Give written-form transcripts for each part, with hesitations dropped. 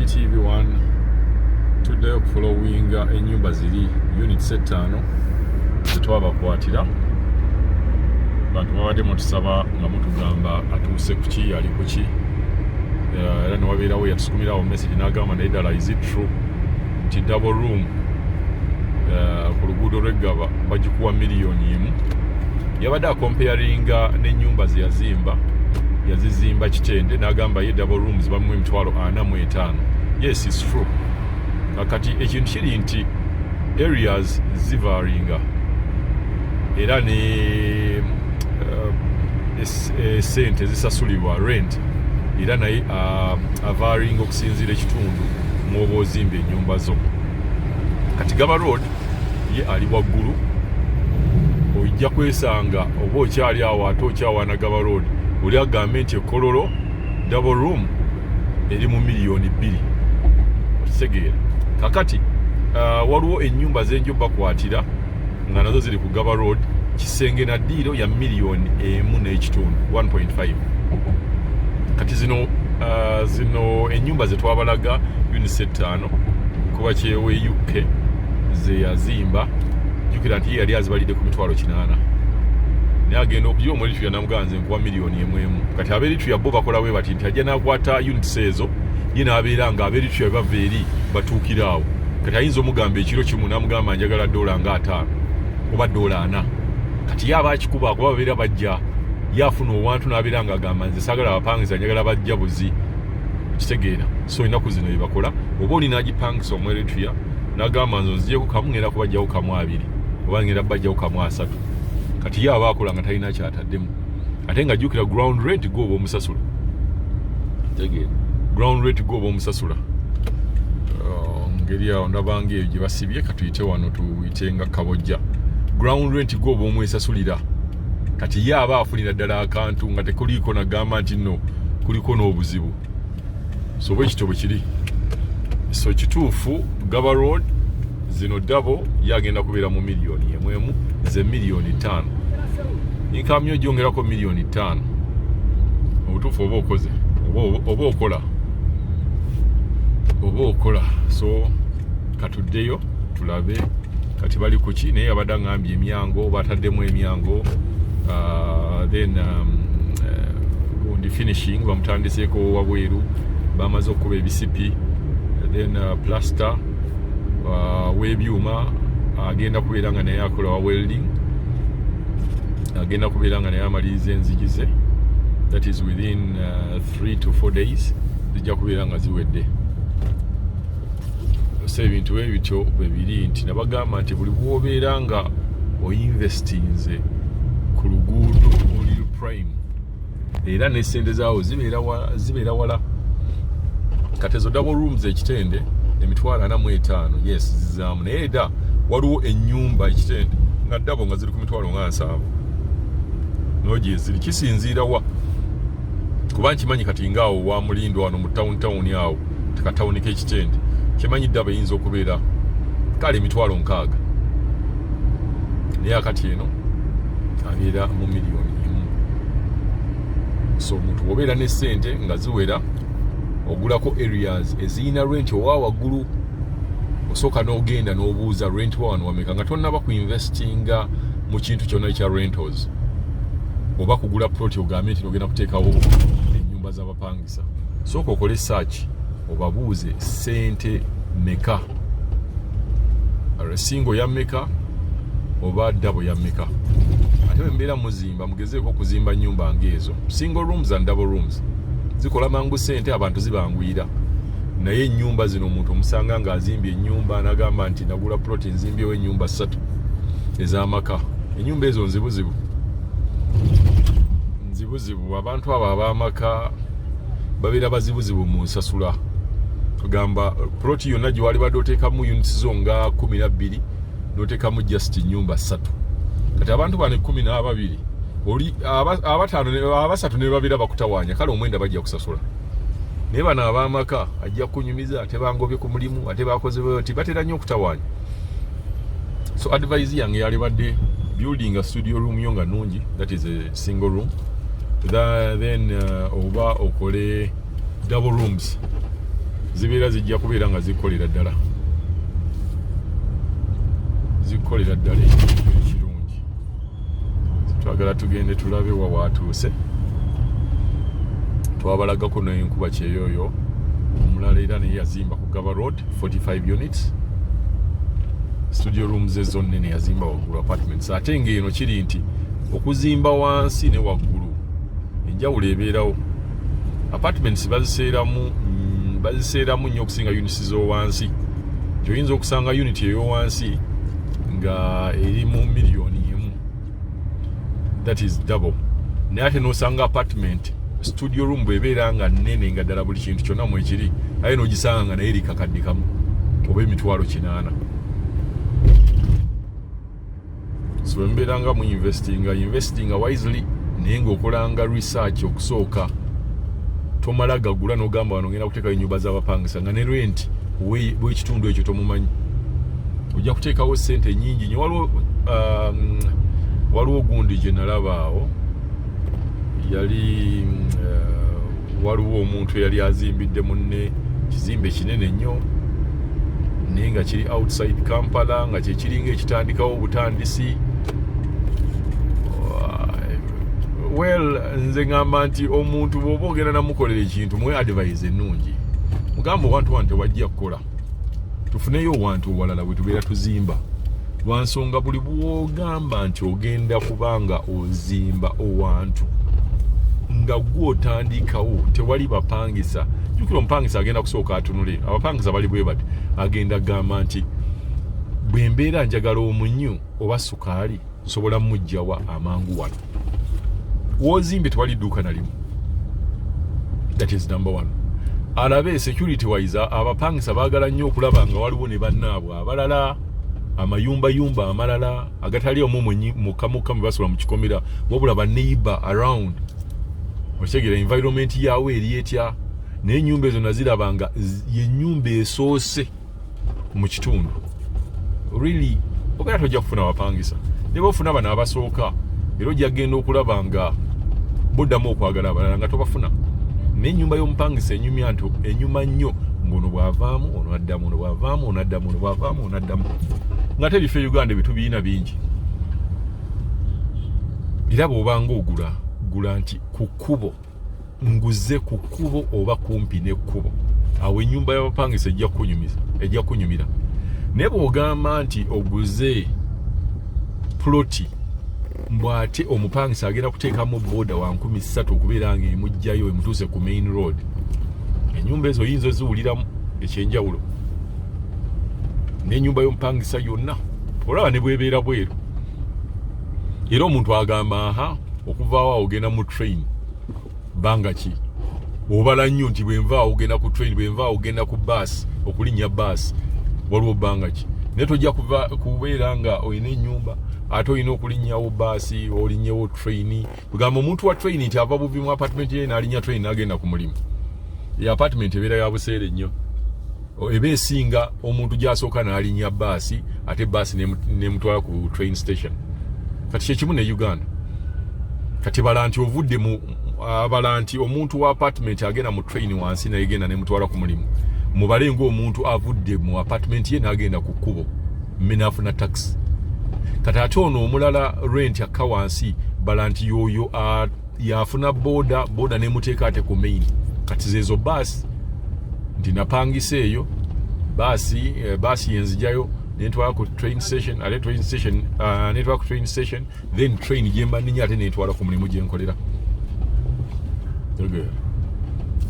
TV1 tuddeyo okufolowinga ennyumba ziri units 5 zetwabakwatira. Bantu babadde mutusaba nga mutugamba atuuse ku ki ali ku ki, era ne wabeerawo yatusukumirawo message n'agamba naye ddala is it true nti double room ku luguudo lw'Eggaba bagikuwa miliyoni 1. Yabadde akomparinga n'ennyumba ze yazizimba Kitende n'agamba ye double rooms bamuwa emitwalo 45. Yes, it's true. Kakati ekintu kiri nti areas zivaringa era ne sente zisasulibwa rent era naye avaringa okusinziira ekitundu mw'oba ozimba ennyumba zo. Kati Gaba Road ye ali waggulu, ojja kwesanga oba okyali awo ate okyawana Gaba Road oli agambe nti ekololo double room eri mu miliyoni 2. Okitegeera. Kakati waliwo ennyumba zenjo bakwatira nga nazo ziri ku Gaba Road kisenge na ddiiro ya miliyoni 1.5 1.5. Kati zino ennyumba zetwabalaga units 5 kuba kyewe UK ze yazimba jukira nti yali azibalidde ku mitwalo 8 naye agenda okujja omweritu ya namuganze nkuwa miliyoni 1. Kati aberitu ya bo bakola we bati nti ajja n'akwata units ezo ye n'abeera nga aberitu ya bava eri batuukiraawo. Kati ayinza omugamba ekiro kimu n'amugamba njagala $5 oba $4. Kati yaba akikuba kuba babeera bajja yafuna owantu n'abeera nga agamba nze saagala abapangisa njagala bajja buzi. Kitegeera. So ennaku zino ebakola oba oli n'agipangisa omweretuya n'agamba nze nzijeku kamu ngenda kubajjawo kamu 2 oba ngenda bajjawo kamu 3. Kati yaba akola nga talina kyataddemu ate nga jjukira ground rent gwoba omusasula. Kitegeera. Ground rent gwoba omusasula. Ngeri awo ndabanga eyo gye basibye katuyite wano tuyite nga Kabojja. Ground rent gwoba omwesasulira. Kati yaba afunira ddala akantu nga tekuliiko nagamba nti nno kuliko n'obuzibu. So bwe kityo bwe kiri. So kituufu Gaba Road zino double yagenda kubeera mu miliyoni 1 ze miliyoni 5. Inkamyo gyongerako miliyoni 5. Obutuufu oba okoze oba okola. So katuddeyo tulabe kati bali ku ki naye yabadde angambye emyango bataddemu emyango then gundi finishing bamutandiseeko wabweru bamaze okuba ebisipi then plaster w'ebyuma agenda kubeera nga naye akola wa welding agenda kubeera nga naye amaliriza enzigi ze that is within 3 to 4 days zijja kubeera nga ziwedde. So ebintu ebityo bebiri nti nabagamba nti buli bwobeera nga oyinvestinze ku luguudo oli Aprime era n'essente zaawo zibeera wala. Kati ezo double rooms ekitende emitwalo 45 yes zizaamu naye era waliwo ennyumba ekitende nga double nga ziri ku mitwalo 7 noje ziri kisinziira wa kuba nkimanyi kati ngaawo wa Mulindo wano mu town awo tekatawuni k'ekitende kimanyi double yinza okubeera kale emitwalo 6 naye akati eno abeera mu miliyoni 1. So omuntu bw'obeera n'essente nga ziwera ogulako areas eziyina rent owa waggulu osooka n'ogenda n'obuuza rent wano wameka nga tonnaba ku investinga mu kintu kyonna ekya rentals oba kugula plot ogambe nti n'ogenda kuteekawo ennyumba z'abapangisa. Sooka okole search obabuuze sente meka, single ya meka oba double ya meka. Ate mbeera muzimba mugezeeko okuzimba nnyumba ng'ezo single rooms and double rooms zikola mangu sente abantu zibanguyira naye ennyumba zino omuntu omusanga nga azimbye ennyumba n'agamba nti nagula plot nzimbyewo ennyumba 3 ez'amaka. Ennyumba ezo nzibuzibu abantu abo ab'amaka babeera bazibuzibu mu nsasula. Kugamba plot yonna gye wali badde oteekamu units zo nga 12 n'oteekamu just ennyumba 3. Kati abantu bano 12 oli abasatu ne babira bakutawaanya kale omwenda bajja kusasula. Naye bano ab'amaka ajja kunyumiza ate bangobye ku mulimu ate bakoze bati batera nnyo okutawaanya. So advice yange yali badde building a studio room yo nga nnungi, that is a single room, then oba okole double rooms zibeera zijja kubeera nga zikolera ddala ekintu ekirungi. Twagala tugende tulabe wa watuuse, twabalagako n'enkuba kyeyoyo. Omulala era naye yazimba ku Gaba Road 45 units, studio rooms ezo nnene yazimba waggulu apartments. Ate ng'eno kiri nti okuzimba wansi ne waggulu enjawulo ebeerawo. Apartments baziseeramu nnyo okusinga units z'owansi. Oyinza okusanga unit ey'owansi nga eri mu miliyoni emu, that is double. Naye ate n'osanga apartment studio room bwebeera nga nnene nga ddala buli kintu kyonna mwekiri, aye n'ogisanga nga naye likakadde kamu oba emitwalo 80. So mbeera nga mu investinga wisely, naye ng'okolanga research okusooka. Tomala gagula n'ogamba wano ngenda kuteekayo ennyumba z'abapangisa nga ne rent w'ekitundu ekyo tomumanyi. Ojja kuteekawo ssente nnyingi nnyo. Waliwo gundi gye nalaba awo, waliwo omuntu eyali azimbidde munne kizimbe kinene nnyo naye nga kiri outside Kampala, nga kyekiringa ekitandikawo obutandisi. Well, nze ngamba nti omuntu bw'oba ogenda namukolera ekintu mwe advise ennungi, mugamba owantu wano tewajja kukola, tufuneyo owantu owalala bwe tubeera tuzimba. Lwansonga buli bw'ogamba nti ogenda kubanga ozimba owantu nga gwe otandikawo tewali bapangisa, jjukira omupangisa agenda kusooka atunule. Abapangisa bali bwe bati, agenda gamba nti bwe mbeera njagala omunyu oba sukaali nsobola mujjawa amangu wano. Wozimbe tewali dduuka na limu. That is number one. Alabe security wise abapangisa baagala nnyo okulaba nga waliwo ne bannaabwe abalala, amayumba amalala agatali omu mukamuka mwe basobola mu kikomera, wabula ba neighbor around. Okitegera environment yawe eri etya, naye ennyumba ezo nazirabanga ye nnyumba esoose mu kitundu. Really ogenda tojja kufuna abapangisa, ne bofuna bano abasooka era ojja genda okulaba nga boddamu okwagala abalala nga tobafuna. Naye ennyumba y'omupangisa enyuma nnyo, ng'ono bw'avaamu ono addamu, ono bw'avaamu ono addamu, ono bw'avaamu ono addamu. Nga te bife Uganda bitu biina bingi. Era bw'obanga gula nti ku kkubo, nguze ku kkubo oba kumpi n'ekkubo, awo ennyumba y'abapangisa ejja kunyumira. Naye bw'ogamba nti oguze ploti, mbwate omupangisa agenda kuteekamu boda wa 300 okubeera nga emujjayo emutuuse ku main road, ennyumba ezo yinza ziwuliramu ekyenjawulo n'ennyumba y'omupangisa yonna. Olaba ne bwebeera bweru. Era omuntu agamba okuvaawo ogenda mu train banga ki, obala nnyo nti bwenvaawo ogenda ku train, bwenvaawo ogenda ku bus, okulinnya bus waliwo banga ki. Naye tojja kubeera nga olina ennyumba ate olina okulinnyawo baasi, olinnyewo train. Kugamba omuntu wa train nti ava buvi mu apartment ye n'alinnya train n'agenda ku mulimu. Ya apartment ebeera ya buseere nnyo. Eba esinga omuntu gy'asooka n'alinnya baasi, ate baasi n'emutwala ku train station. Kati kyekimu ne Uganda. Kati bala nti ovudde abala nti omuntu wa apartment agenda mu train wansi naye genda n'emutwala ku mulimu. Mubale ng'omuntu avudde mu apartment ye n'agenda ku kkubo, n'afuna taxi. Kati ate ono omulala rent akka wansi, bala nti yoyo yafuna boda n'emuteeka ate ku main. Kati zezo baasi nti napangisa eyo baasi yenzijjayo n'entwala ku train station, ate train station n'etwala ku train station, then train gyemba nninya ate n'entwala ku mulimu gye nkolera.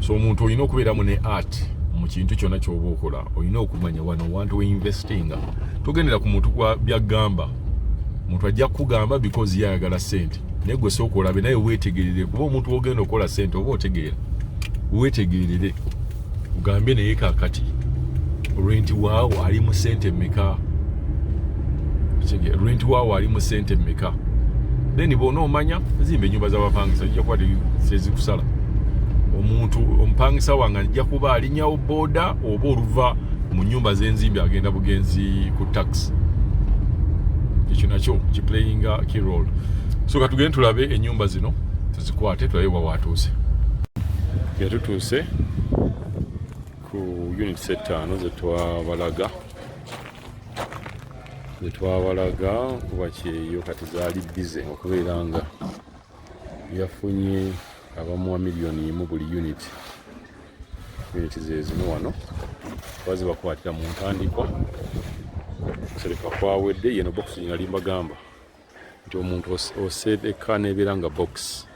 So omuntu olina okubeeramu ne art mu kintu kyonna ky'oba okola. Olina okumanya wano wantu weinvestinga, togendera ku muntu byagamba. Omuntu ajja kugamba because yayagala ssente, naye gwe sooka olabe naye weetegerere, kuba omuntu wogenda okukola ssente oba otegeera, weetegerere ugambe naye kaakati rent waawo ali mu ssente mmeka, rent waawo ali mu ssente mmeka. Then bona omanya zimba ennyumba z'abapangisa zijja kuba tezikusala. Omupangisa wange ajja kuba alinnyawo boda oba oluva mu nnyumba z'enzimbi agenda bugenzi ku taxi. Ekyo nakyo kiplayinga key role. So katugende tulabe ennyumba zino tuzikwate tulabe wa watuuse. Tutuuse ku units 5 zetwabalaga kuba kyeyo kati zaali bize okubeera nga yafunye abamuwa miliyoni 1 buli unit zezino wano bazi bakwatira mu ntandikwa kusereka kwawedde yeno box ngali mbagamba nti omuntu osereka nebeera nga box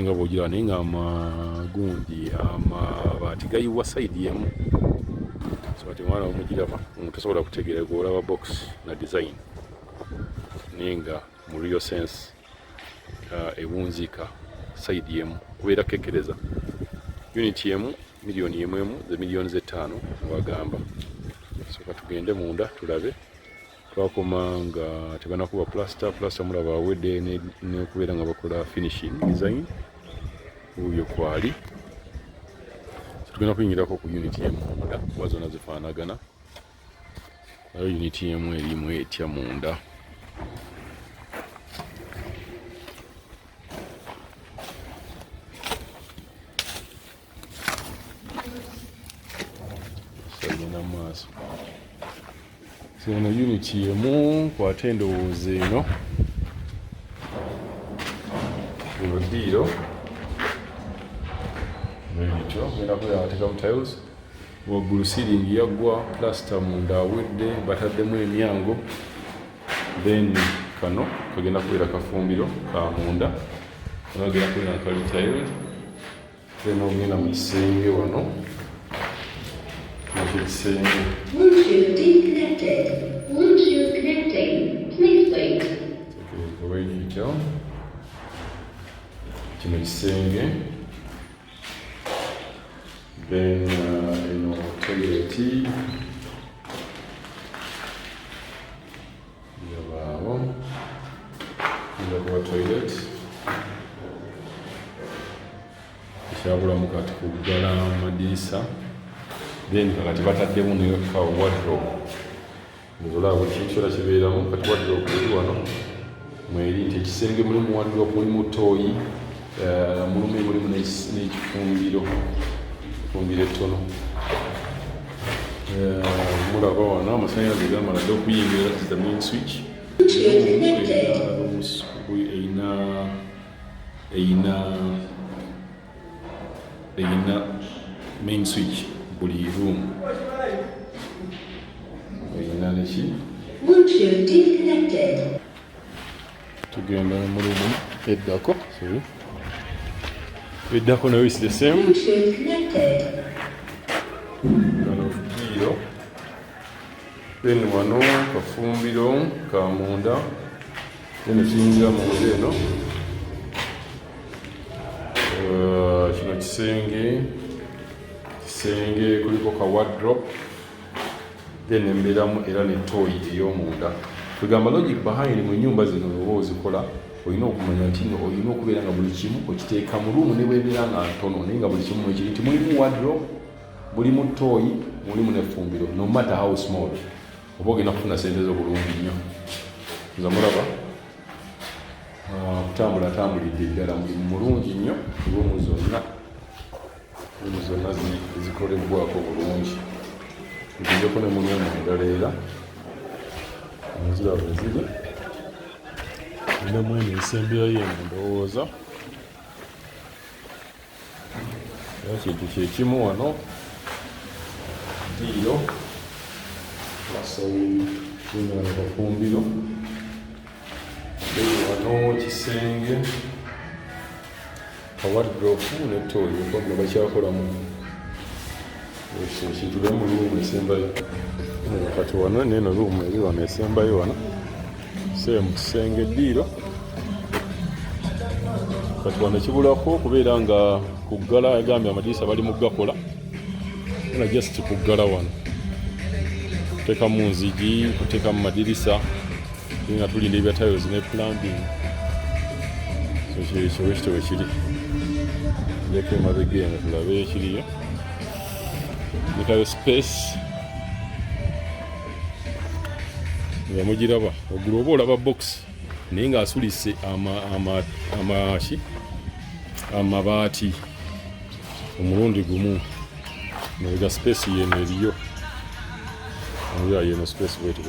nga bwogira naye nga amagundi amabaati gayiwa sayidi yemu so ati mwana omugiraba omuntu asobola kutegeera olaba box na design naye nga mu real sense ewunzika sayidi yemu kubeera kekereza unit yemu miliyoni 1 ze miliyoni 5 bagamba so katugende munda tulabe twakoma nga tebanakuba plaster mulaba awedde ne kubeera nga bakola finishing design uyo kwali tugenda kuyingirako ku unit yemu munda kuba zonna zifaanagana nayo unit yemu erimu etya munda maaso eno unit yemu kwate endowooza eno eno ddiiro ekyo genda kuyaateka mu tiles waggulu ceiling yaggwa plaster munda awedde bataddemu emyango then kano kagenda kubeera kafumbiro ka munda kagenda kubeera kali tile then ogenda mu kisenge wano Bluetooth disconnected. Bluetooth connecting. Please wait. Kino kisenge. Then eno toilet. Yabaawo. Ndaba toilet. Kyabulamu kati kuggala amadirisa. Then kakati bataddemu ne ka wardrobe nzola buli kintu kyonna kibeeramu kati wardrobe eri wano mweri nti ekisenge mulimu wardrobe mulimu tooyi mulimu n'ekifumbiro ettono mulaba wano amasannyalaze gamala dde okuyingira the main switch eyina main switch buli room eyina neki tugenda mu room eddako nayo is the same kano fukiiro then wano kafumbiro ka munda then tuyingira munda eno kino kisenge kuliko ka wardrobe then embeeramu era ne toyi ey'omunda tugamba logic behind mu nnyumba zino oba ozikola olina okumanya nti olina okubeera nga buli kimu okiteeka mu ruumu ne bwebeera nga ntono naye nga buli kimu mwekiri nti mulimu wardrobe mulimu toyi mulimu n'effumbiro no matter how small oba ogenda kufuna sente zo bulungi nnyo nza mulaba kutambulidde ddala mulimu mulungi nnyo ruumu zonna zikolebwako bulungi tugezeko ne mulimu endala era nziraba ziri inamu eno ensemberayo eno ndowooza era kintu kyekimu wano ddiiro basawinyala kafumbiro wano kisenge wardrobe ne toyi nga bakyakolamu ekintu bwe mu ruumu esembayo kati wano neno ruumu eri wano esembayo wano mu kisenge ddiiro kati wano kibulako okubeera nga kuggala yagambye amadirisa bali mu gakola na just kuggala wano kuteekamu nzigi kuteekamu madirisa nga tulinda ebya tiles ne plumbing ekyo wekiri njako emabega eno tulabe ekiriyo nekayo space nga mugiraba ogulu oba olaba box naye ng'asulise amabaati omulundi gumu Mabega space yeno eriyo. Oya yeno space bwetyo.